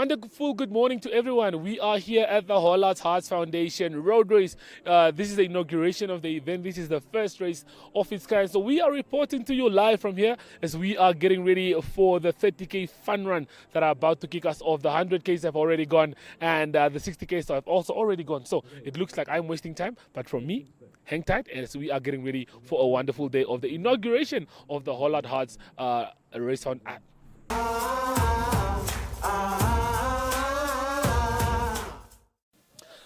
wonderful good morning to everyone. We are here at the Hollards Hearts Foundation Road Race. This is the inauguration of the event. This is the first race of its kind. So we are reporting to you live from here as we are getting ready for the 30K fun run that are about to kick us off. The 100Ks have already gone and the 60Ks have also already gone. So it looks like I'm wasting time, but from me, hang tight as we are getting ready for a wonderful day of the inauguration of the Hollard Hearts race on app.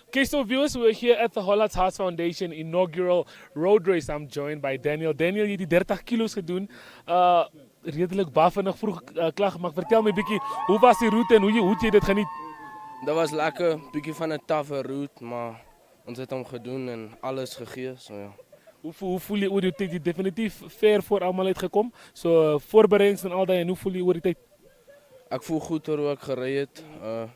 Okay, so viewers, we're here at the Hollards Hearts Foundation inaugural road race. I'm joined by Daniel. Daniel, jy het die 30 kilos gedoen. Redelijk bavenig vroeg klaar gemaakt. Vertel me bietjie, hoe was die route en hoe het jy dit geniet? Dat was lekker, bietjie van 'n taffe route, maar ons het hom gedoen en alles gegee, so ja. Hoe voel je oor die tijd? Je definitief ver voor allemaal uitgekomen. So voorbereidings en al dat. En hoe voel je oor die tijd? Ek voel goed oor hoe ek gery het.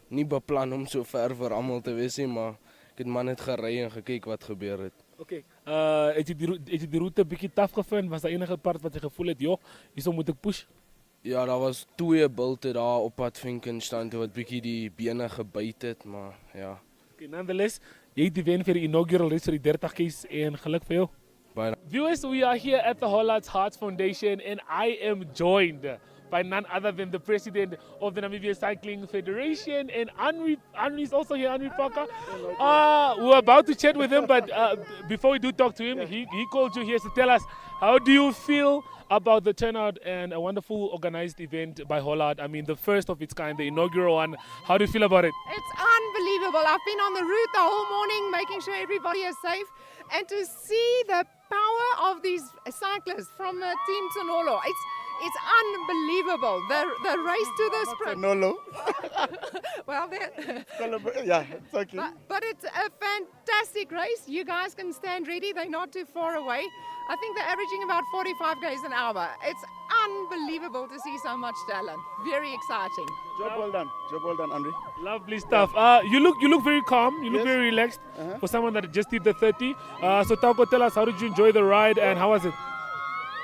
Nie beplan om so ver vir almal te wees nie, maar ek het maar net gery en gekyk wat gebeur het. Oké. Het jy die route 'n bietjie taaf gevind? Was daar enige part wat jy gevoel het, joh, hierso moet ek push? Ja, daar was 2 bulte daar op pad Finkenstein wat bietjie die bene gebyt het, maar ja. Okay, nonetheless, jy het die wen vir die inaugural race vir die 30Ks en geluk vir jou. Baie. Viewers, we are here at the Hollards Hearts Foundation and I am joined by none other than the president of the Namibia Cycling Federation, and Henri is also here, Henri Parker. We're about to chat with him, but before we do talk to him, he called you here to tell us, how do you feel about the turnout and a wonderful organized event by Hollard? I mean, the first of its kind, the inaugural one. How do you feel about it? It's unbelievable. I've been on the route the whole morning, making sure everybody is safe, and to see the power of these cyclists from Team Tsanolo, it's unbelievable. The race to the sprint. Nolo. Well, Yeah, it's okay. but it's a fantastic race. You guys can stand ready. They're not too far away. I think they're averaging about 45 km an hour. It's unbelievable to see so much talent. Very exciting. Job well done, Andre. Lovely stuff. You look very calm. You look Yes. very relaxed for someone that just did the 30. So Tauko, tell us, how did you enjoy the ride and how was it?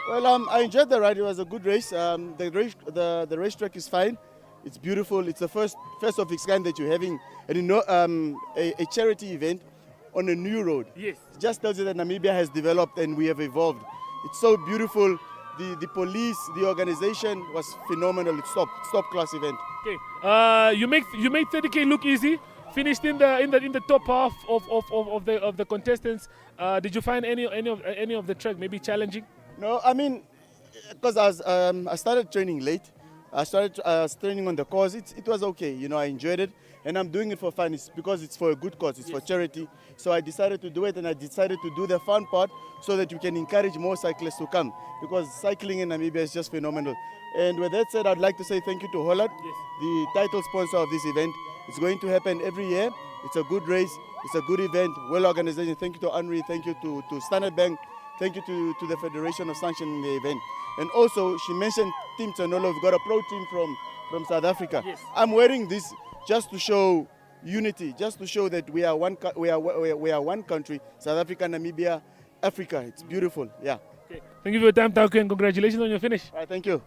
Well, I enjoyed the ride. It was a good race. The racetrack is fine. It's beautiful. It's the first of its kind that you're having a charity event on a new road. Yes. It just tells you that Namibia has developed and we have evolved. It's so beautiful. The police, the organization was phenomenal. It's top class event. Okay. You made 30K look easy. Finished in the top half of the contestants. Did you find any of the track maybe challenging? No, I mean, because I started training late. I started training on the cause. It was okay, you know, I enjoyed it. And I'm doing it for fun. It's because it's for a good cause. It's for charity. So I decided to do it, and I decided to do the fun part so that we can encourage more cyclists to come. Because cycling in Namibia is just phenomenal. And with that said, I'd like to say thank you to Hollard, the title sponsor of this event. It's going to happen every year. It's a good race. It's a good event, well organized. Thank you to Henri. Thank you to Standard Bank. Thank you to the Federation of sanctioning the event. And also, she mentioned Team Tsanolo. We've got a pro team from South Africa. Yes. I'm wearing this just to show unity, just to show that we are one country, South Africa, Namibia, Africa. It's beautiful, yeah. Okay. Thank you for your time, Tauko, and congratulations on your finish. All right, thank you.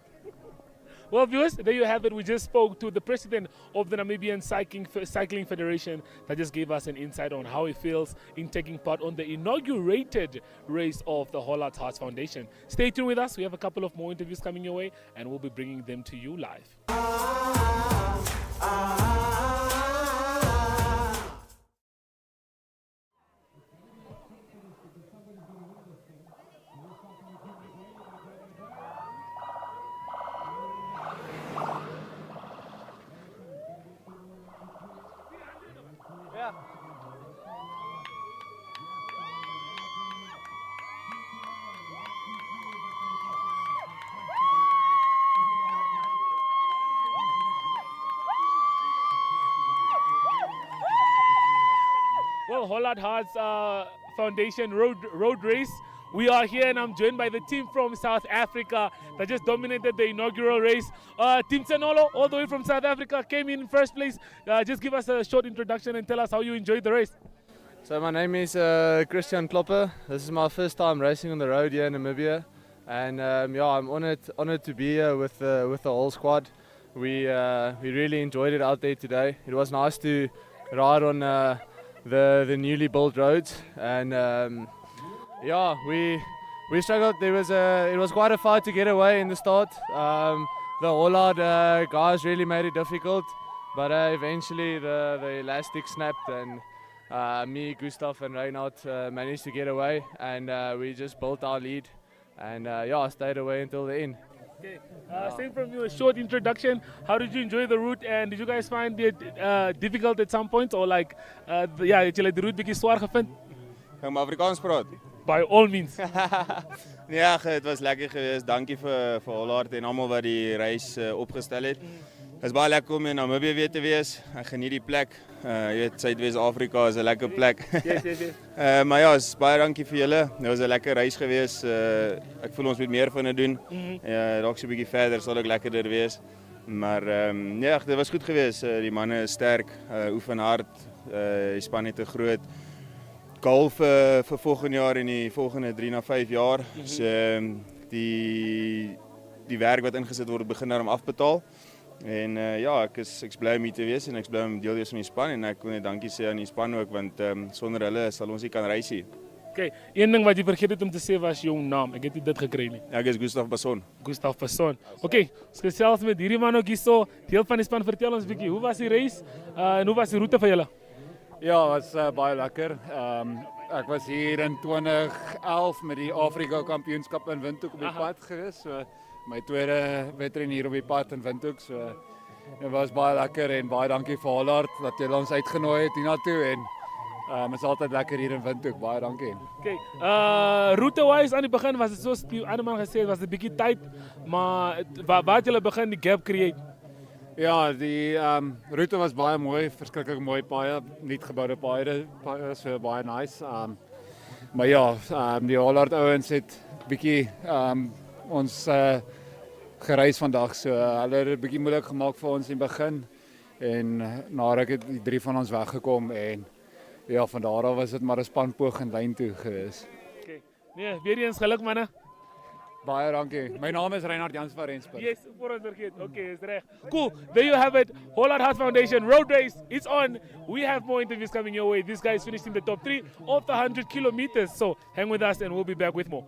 Well, viewers, there you have it. We just spoke to the president of the Namibian Cycling Federation that just gave us an insight on how it feels in taking part on the inaugurated race of the Hollards Hearts Foundation. Stay tuned with us. We have a couple of more interviews coming your way, and we'll be bringing them to you live. Well, Hollard Hearts Foundation road race. We are here and I'm joined by the team from South Africa that just dominated the inaugural race. Team Tsanolo, all the way from South Africa, came in first place. Just give us a short introduction and tell us how you enjoyed the race. So my name is Christian Klopper. This is my first time racing on the road here in Namibia. And yeah, I'm honored to be here with the whole squad. we really enjoyed it out there today. It was nice to ride on the newly built roads, and yeah, we struggled. It was quite a fight to get away in the start. The Hollard guys really made it difficult, but eventually the elastic snapped, and me, Gustav and Reinhard managed to get away, and we just built our lead, and yeah, stayed away until the end. Okay. Same from you, a short introduction. How did you enjoy the route, and did you guys find it difficult at some point, or like, ja, het julle die route bietjie swaar gevind? Gaan maar Afrikaans praat. By all means. Nee, ag, dit was lekker geweest. Dankie vir Hollard en almal wat die reis opgestel het. Dit is baie lekker om in Namibië weer te wees. Ek geniet die plek. Jy weet, Suidwes-Afrika is 'n lekker plek. Yes. Maar ja, baie dankie vir julle. Dit was 'n lekker reis geweest. Ek voel ons moet meer van dit doen. Dalk so 'n bietjie verder sal ook lekkerder wees. Maar nee, dit was goed geweest. Die manne is sterk, oefen hard. Die span het 'n groot goal vir volgende jaar en die volgende 3 na 5 jaar. So die werk wat ingesit word begin daarom afbetaal. En ja, ek's bly om hier te wees en ek's bly om deel te wees van die span en ek wil net dankie sê aan die span ook want sonder hulle sal ons nie kan reis hier. Okay, een ding wat jy vergeet het om te sê was jou naam. Ek het nie dit gekry nie. Ek is Gustav Basson. Gustav Passon. Okay, ons gesels met hierdie man ook hierso. Deel van die span, vertel ons 'n bietjie, hoe was die reis en hoe was die roete vir julle? Ja, het was baie lekker. Ek was hier in 2011 met die Afrika Kampioenskap in Windhoek op die pad gewees. So my tweede wedren hier op die pad in Windhoek. So dit was baie lekker en baie dankie vir Hollard dat jy ons uitgenooi het hiernatoe en is altyd lekker hier in Windhoek. Baie dankie. Okay, route-wise aan die begin was dit soos die ander man gesê het, was 'n bietjie tyd, maar waar het julle begin die gap create? Ja, die route was baie mooi, verskriklik mooi paaie, nuut geboude paaie, so baie nice. Maar ja, die Hollard ouens het bietjie ons gereis vandag, so hulle het dit bietjie moeilik gemaak vir ons in die begin en na ruk het die 3 van ons weggekom en ja, van daar af was dit maar 'n spanpoog in lyn toe gewees. Okay. Nee, weer eens geluk manne. Baie dankie. My naam is Reinhard Jans van Rensburg. Yes, voor ons vergeet. Okay, is reg. Cool. There you have it. Hollard Heart Foundation Road Race. It's on. We have more interviews coming your way. This guy is finished in the top 3 of the 100 kilometers. So hang with us and we'll be back with more.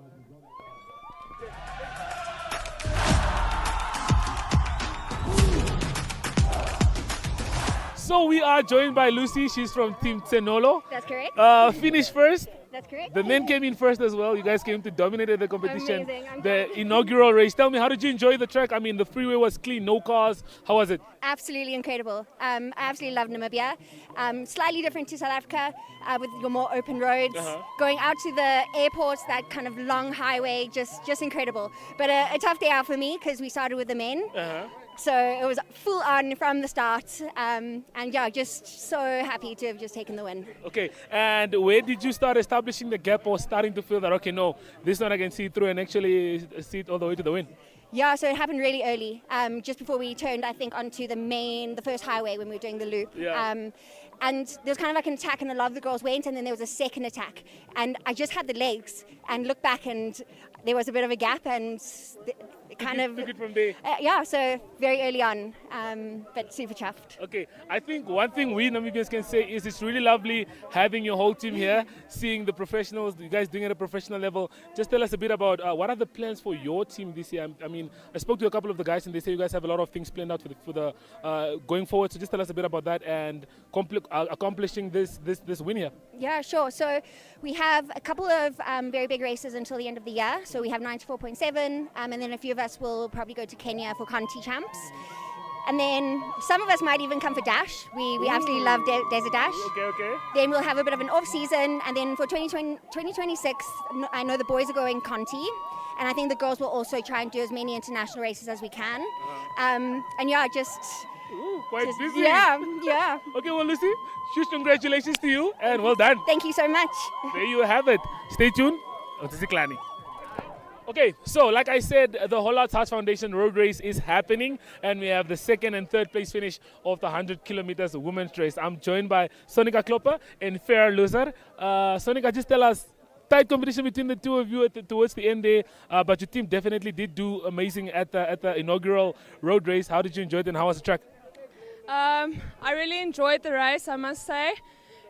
So we are joined by Lucy. She's from Team Tsenolo. That's correct. Finished first. That's correct. The men came in first as well. You guys came to dominate the competition. Amazing. I'm The glad. inaugural race. Tell me, how did you enjoy the track? I mean, the freeway was clean, no cars. How was it? Absolutely incredible. I absolutely love Namibia. Slightly different to South Africa with your more open roads. Going out to the airports, that kind of long highway, just incredible. But a tough day out for me because we started with the men. So it was full on from the start. And yeah, just so happy to have just taken the win. Okay, and where did you start establishing the gap or starting to feel that, okay, no, this one I can see through and actually see it all the way to the win? Yeah, so it happened really early, just before we turned, I think, onto the first highway when we were doing the loop. Yeah. And there was kind of like an attack and a lot of the girls went, and then there was a second attack. And I just had the legs and looked back and there was a bit of a gap and kind of... Took it from there. Yeah, so very early on, but super chuffed. Okay, I think one thing we Namibians can say is it's really lovely having your whole team here, seeing the professionals, you guys doing it at a professional level. Just tell us a bit about what are the plans for your team this year? I mean, I spoke to a couple of the guys and they say you guys have a lot of things planned out for the going forward. So just tell us a bit about that and accomplishing this win here. Yeah, sure. So we have a couple of very big races until the end of the year. So we have 94.7 and then a few of us will probably go to Kenya for Conti Champs. And then some of us might even come for Dash. We absolutely love Desert Dash. Okay. Then we'll have a bit of an off season. And then for 2026, I know the boys are going Conti. And I think the girls will also try and do as many international races as we can. And yeah, Ooh, quite busy. Yeah. Okay, well, Lucy, huge congratulations to you and well done. Thank you so much. There you have it. Stay tuned. Okay, so like I said, the Hollard Heart Foundation Road Race is happening and we have the second and third place finish of the 100 kilometers women's race. I'm joined by Sonika Klopper and Farah Loser. Sonika, just tell us, tight competition between the two of you towards the end there, but your team definitely did do amazing at the inaugural road race. How did you enjoy it, and how was the track? I really enjoyed the race, I must say.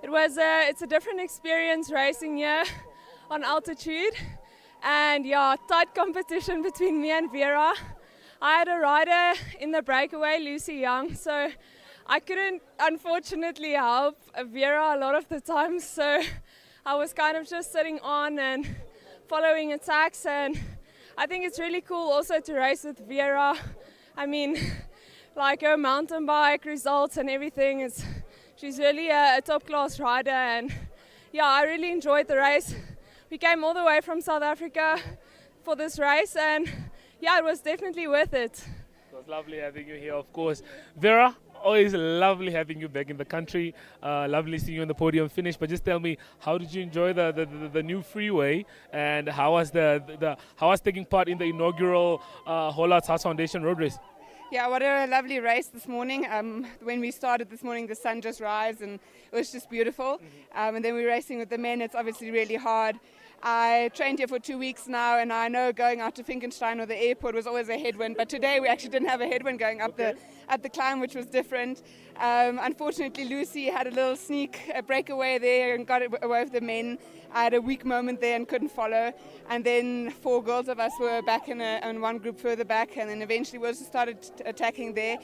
It's a different experience racing here on altitude, and yeah, tight competition between me and Vera. I had a rider in the breakaway, Lucy Young, so I couldn't unfortunately help Vera a lot of the time, so I was kind of just sitting on and following attacks, and I think it's really cool also to race with Vera. I mean, like her mountain bike results and everything, she's really a top class rider, and yeah, I really enjoyed the race. We came all the way from South Africa for this race, and yeah, it was definitely worth it. It was lovely having you here, of course. Vera, always lovely having you back in the country. Lovely seeing you on the podium finish. But just tell me, how did you enjoy the new freeway, and how was how was taking part in the inaugural Whole Hearts Foundation road race? Yeah, what a lovely race this morning. When we started this morning, the sun just rose and it was just beautiful. And then we were racing with the men. It's obviously really hard. I trained here for 2 weeks now, and I know going out to Finkenstein or the airport was always a headwind, but today we actually didn't have a headwind going up the climb, which was different. Unfortunately, Lucy had a little breakaway there and got away with the men. I had a weak moment there and couldn't follow, and then 4 girls of us were back in one group further back, and then eventually we also started attacking there.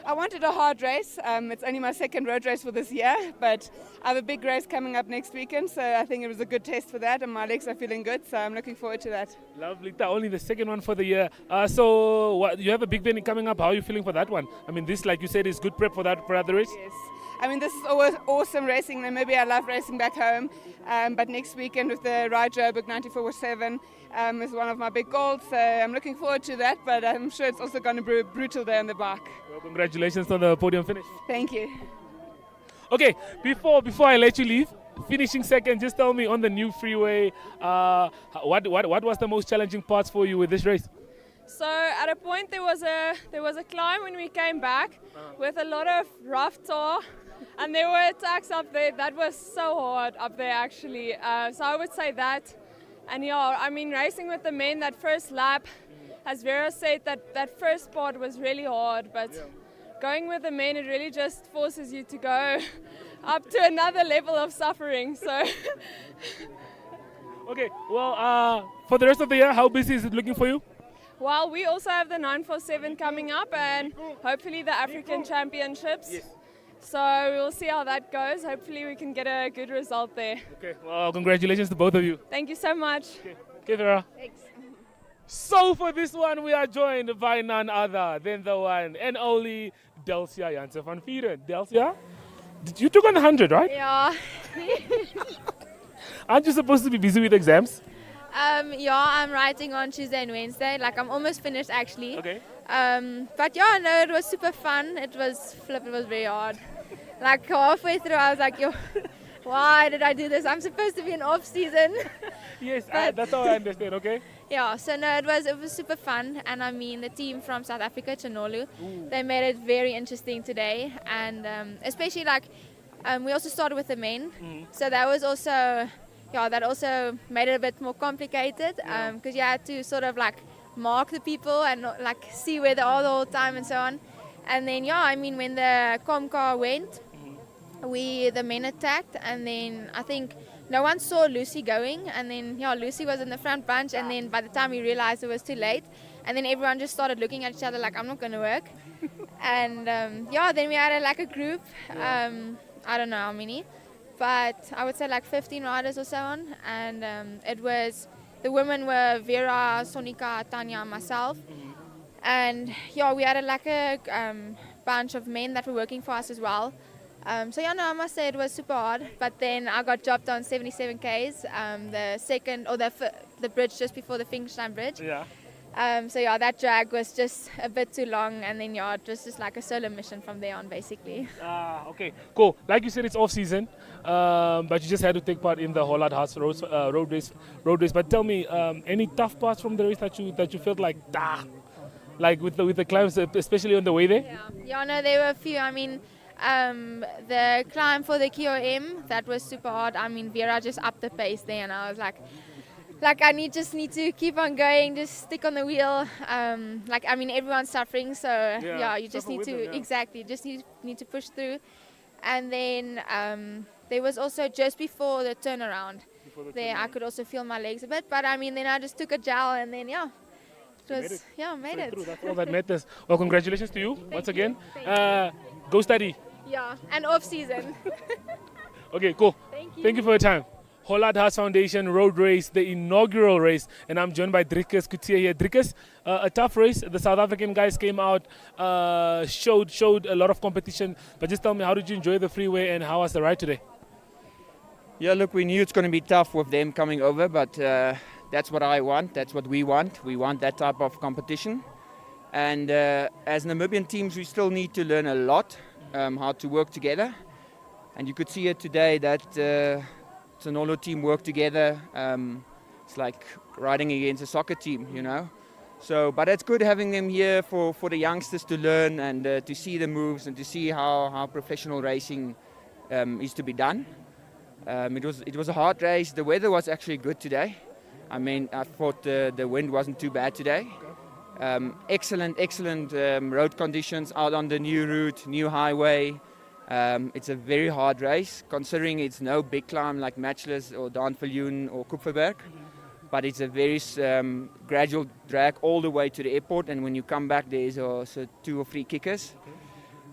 I wanted a hard race. It's only my second road race for this year, but I have a big race coming up next weekend, so I think it was a good test for that, and my legs are feeling good, so I'm looking forward to that. Lovely. Only the second one for the year. So you have a big venue coming up. How are you feeling for that one? I mean, this, like you said, is good prep for that race? Yes. I mean, this is always awesome racing. Maybe I love racing back home, but next weekend with the Ride Joburg 94/7 is one of my big goals. So I'm looking forward to that, but I'm sure it's also going to be a brutal day on the bike. Well, congratulations on the podium finish. Thank you. Okay, before I let you leave, finishing second, just tell me on the new freeway, what was the most challenging parts for you with this race? So at a point there was a climb when we came back with a lot of rough tar, and there were attacks up there. That was so hard up there actually. So I would say that. And yeah, I mean, racing with the men, that first lap, as Vera said, that first part was really hard, but going with the men, it really just forces you to go up to another level of suffering. So okay, well, for the rest of the year, how busy is it looking for you? Well, we also have the 947 coming up, and hopefully the African Championships. Yes. So we'll see how that goes. Hopefully we can get a good result there. Okay, well, congratulations to both of you. Thank you so much. Okay, Vera. Thanks. So for this one, we are joined by none other than the one and only Delcia Jansen van Vieren. Delcia, you took on 100, right? Yeah. Aren't you supposed to be busy with exams? Yeah, I'm writing on Tuesday and Wednesday. Like, I'm almost finished actually. Okay. But yeah, no, it was super fun. It was very hard. Like, halfway through, I was like, yo, why did I do this? I'm supposed to be in off season. Yes, that's how I understand, okay? Yeah, so no, it was super fun. And I mean, the team from South Africa, Chanolu, they made it very interesting today. And especially like, we also started with the men. So that was also, that also made it a bit more complicated. Because you had to sort of like mark the people and like see where they are the whole time and so on. And then, I mean, when the Comcar went, the men attacked, and then I think no one saw Lucy going, and then Lucy was in the front bunch, and then by the time we realized it was too late, and then everyone just started looking at each other like, I'm not going to work. And then we had like a group, I don't know how many, but I would say like 15 riders or so on, and the women were Vera, Sonika, Tanya, and myself, and we had like a bunch of men that were working for us as well. I must say it was super hard, but then I got dropped on 77 Ks, the bridge just before the Finkenstein Bridge. Yeah. That drag was just a bit too long, and then it was just like a solo mission from there on, basically. Okay, cool. Like you said, it's off season, but you just had to take part in the Whole Hearts road race. But tell me, any tough parts from the race that you felt like, like with the climbs, especially on the way there? Yeah, no, there were a few. I mean, The climb for the KOM, that was super hard. I mean, Vera just upped the pace there, and I was like I just need to keep on going, just stick on the wheel. I mean, everyone's suffering, so you just need to exactly just need to push through. And then there was also just before the turnaround. I could also feel my legs a bit, but I mean, then I just took a gel, and then made it. That's all that matters. Well, congratulations to you once again. Go study. Yeah, and off season. Okay, cool. Thank you for your time. Hollard Hearts Foundation Road Race, the inaugural race, and I'm joined by Driekus Kutsia here. Driekus, a tough race. The South African guys came out, showed a lot of competition. But just tell me, how did you enjoy the freeway, and how was the ride today? Yeah, look, we knew it's going to be tough with them coming over, but that's what I want. That's what we want. We want that type of competition. And as Namibian teams, we still need to learn a lot, how to work together. And you could see it today that Tsanolo team worked together. It's like riding against a soccer team, you know. So, but it's good having them here for the youngsters to learn and to see the moves and to see how professional racing is to be done. It was a hard race. The weather was actually good today. I mean, I thought the wind wasn't too bad today. Excellent road conditions out on the new route, new highway. It's a very hard race, considering it's no big climb like Matchless or Dan Viljoen or Kupferberg, but it's a very gradual drag all the way to the airport, and when you come back there's also 2 or 3 kickers.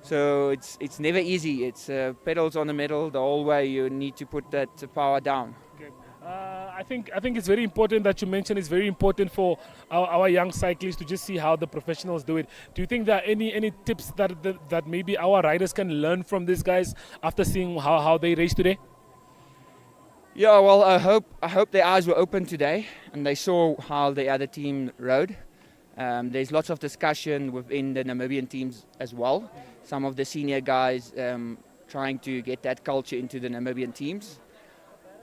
So it's never easy. It's pedals on the metal the whole way. You need to put that power down. Okay. I think it's very important that you mentioned it's very important for our young cyclists to just see how the professionals do it. Do you think there are any tips that maybe our riders can learn from these guys after seeing how they race today? Yeah, well, I hope their eyes were open today and they saw how the other team rode. There's lots of discussion within the Namibian teams as well. Some of the senior guys trying to get that culture into the Namibian teams.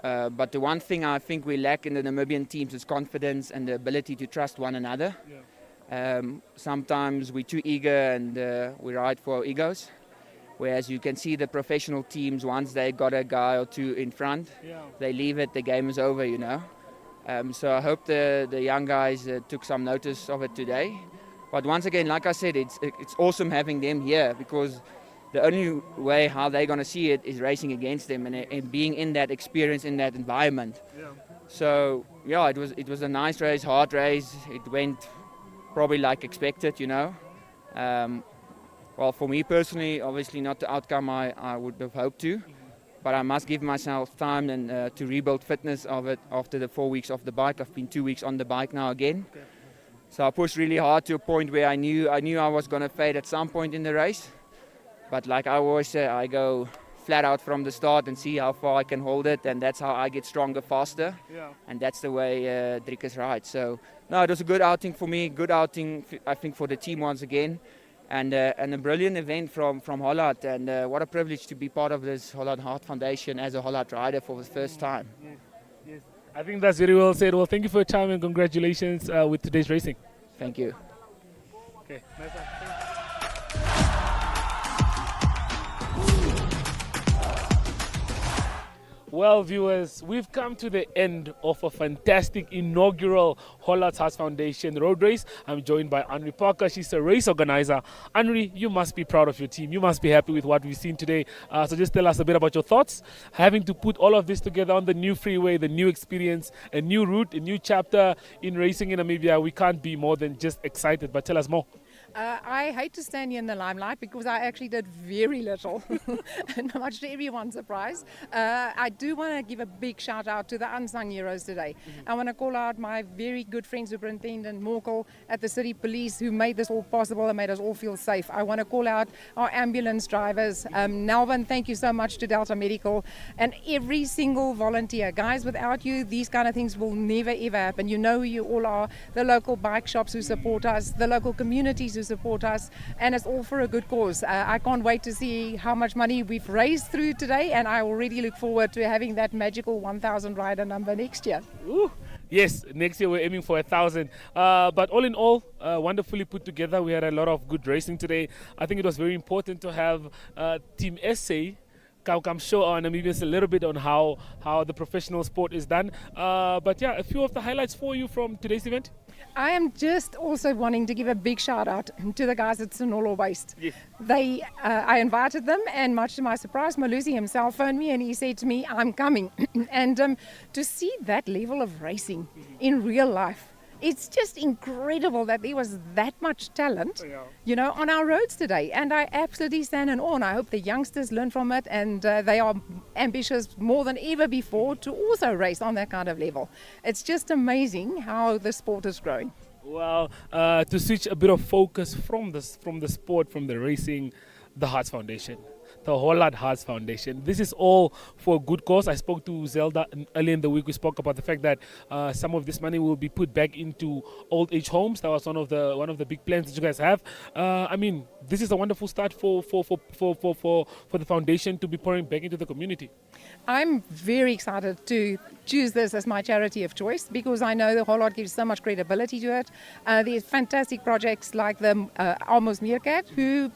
But the one thing I think we lack in the Namibian teams is confidence and the ability to trust one another. Yeah. Sometimes we're too eager and we ride for our egos. Whereas you can see the professional teams, once they got a guy or 2 in front, they leave it, the game is over, you know. So I hope the young guys took some notice of it today. But once again, like I said, it's awesome having them here, because the only way how they're going to see it is racing against them and being in that experience, in that environment. Yeah. So, yeah, it was a nice race, hard race. It went probably like expected, you know. Well, for me personally, obviously not the outcome I would have hoped to. But I must give myself time and to rebuild fitness of it after the 4 weeks off the bike. I've been 2 weeks on the bike now again. Okay. So I pushed really hard to a point where I knew I was going to fade at some point in the race. But like I always say, I go flat out from the start and see how far I can hold it, and that's how I get stronger faster. Yeah. And that's the way Driekus rides. So no, it was a good outing for me, good outing I think for the team once again. And a brilliant event from Hollard, and what a privilege to be part of this Hollard Heart Foundation as a Hollard rider for the first time. Yes. I think that's very well said. Well, thank you for your time and congratulations with today's racing. Thank you. Okay, nice one. Well, viewers, we've come to the end of a fantastic inaugural Hollard Hearts Foundation road race. I'm joined by Henri Parker. She's a race organizer. Henri, you must be proud of your team. You must be happy with what we've seen today. So just tell us a bit about your thoughts. Having to put all of this together on the new freeway, the new experience, a new route, a new chapter in racing in Namibia, we can't be more than just excited. But tell us more. I hate to stand here in the limelight because I actually did very little, and much to everyone's surprise. I do want to give a big shout out to the unsung heroes today. I want to call out my very good friend Superintendent Morkel at the City Police, who made this all possible and made us all feel safe. I want to call out our ambulance drivers. Nelvin, thank you so much to Delta Medical, and every single volunteer. Guys, without you, these kind of things will never ever happen. You know who you all are, the local bike shops who support us, the local communities who support us, and it's all for a good cause. I can't wait to see how much money we've raised through today, and I already look forward to having that magical 1,000 rider number next year. Ooh, Yes, next year we're aiming for 1,000. But all in all, wonderfully put together. We had a lot of good racing today. I think it was very important to have Team SA come show our Namibians a little bit on how the professional sport is done. But yeah, a few of the highlights for you from today's event. I am just also wanting to give a big shout out to the guys at Sonolo Waste. Yes. I invited them, and much to my surprise, Malusi himself phoned me and he said to me, I'm coming. And to see that level of racing in real life, it's just incredible that there was that much talent, on our roads today. And I absolutely stand in awe. And I hope the youngsters learn from it, and they are ambitious more than ever before to also race on that kind of level. It's just amazing how the sport is growing. Well, to switch a bit of focus from the sport, from the racing, the Hearts Foundation. The Hollard Hearts Foundation. This is all for a good cause. I spoke to Zelda earlier in the week. We spoke about the fact that some of this money will be put back into old age homes. That was one of the big plans that you guys have. I mean, this is a wonderful start for the foundation to be pouring back into the community. I'm very excited to choose this as my charity of choice because I know the Hollard gives so much credibility to it. There's fantastic projects like the Almost Meerkat, who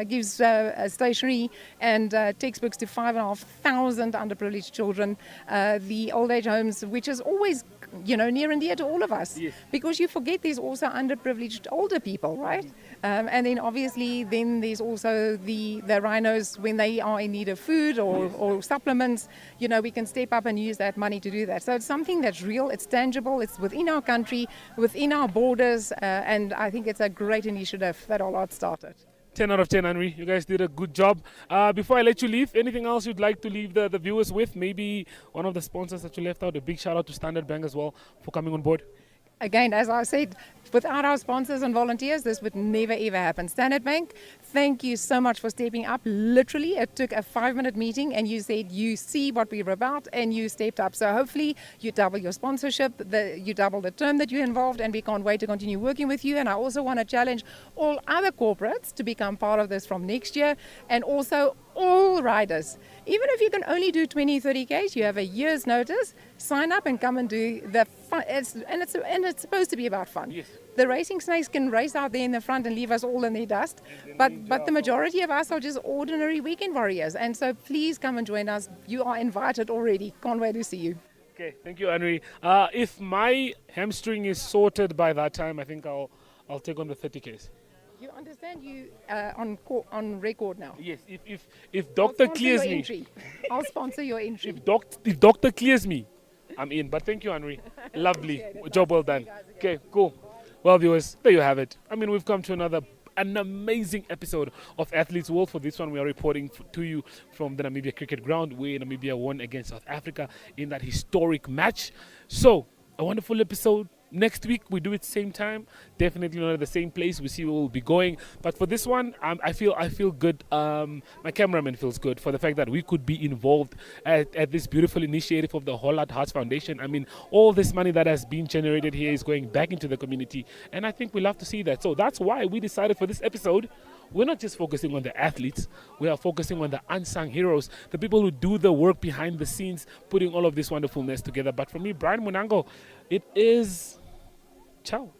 gives stationery and textbooks to 5,500 underprivileged children. The old age homes, which is always near and dear to all of us, because you forget there's also underprivileged older people, right? And then obviously there's also the rhinos when they are in need of food or supplements. We can step up and use that money to do that. So it's something that's real, it's tangible, it's within our country, within our borders, and I think it's a great initiative that Hollard started. 10 out of 10, Henry. You guys did a good job. Before I let you leave, anything else you'd like to leave the viewers with? Maybe one of the sponsors that you left out. A big shout out to Standard Bank as well for coming on board. Again, as I said, without our sponsors and volunteers, this would never ever happen. Standard Bank, thank you so much for stepping up. Literally, it took a 5-minute meeting and you said you see what we're about and you stepped up. So hopefully you double your sponsorship, you double the term that you're involved, and we can't wait to continue working with you. And I also want to challenge all other corporates to become part of this from next year, and also all riders. Even if you can only do 20, 30 Ks, you have a year's notice, sign up and come and do the fun. It's supposed to be about fun. Yes. The racing snakes can race out there in the front and leave us all in their dust, but the majority of us are just ordinary weekend warriors. And so please come and join us. You are invited already. Can't wait to see you. Okay, thank you, Henry. If my hamstring is sorted by that time, I think I'll take on the 30 Ks. You understand you on record now? Yes, if doctor clears me. Entry. I'll sponsor your entry. If doctor clears me, I'm in. But thank you, Henry. Lovely. Job well done. Okay, cool. Well, viewers, there you have it. I mean, we've come to an amazing episode of Athletes World. For this one, we are reporting to you from the Namibia Cricket Ground, where Namibia won against South Africa in that historic match. So, a wonderful episode. Next week we do it same time, definitely not at the same place. We see where we'll be going, but for this one I feel good. My cameraman feels good for the fact that we could be involved at this beautiful initiative of the Hollard Hearts Foundation. I mean, all this money that has been generated here is going back into the community, and I think we love to see that. So that's why we decided for this episode, we're not just focusing on the athletes, we are focusing on the unsung heroes, the people who do the work behind the scenes, putting all of this wonderfulness together. But for me, Brian Munango, it is ciao.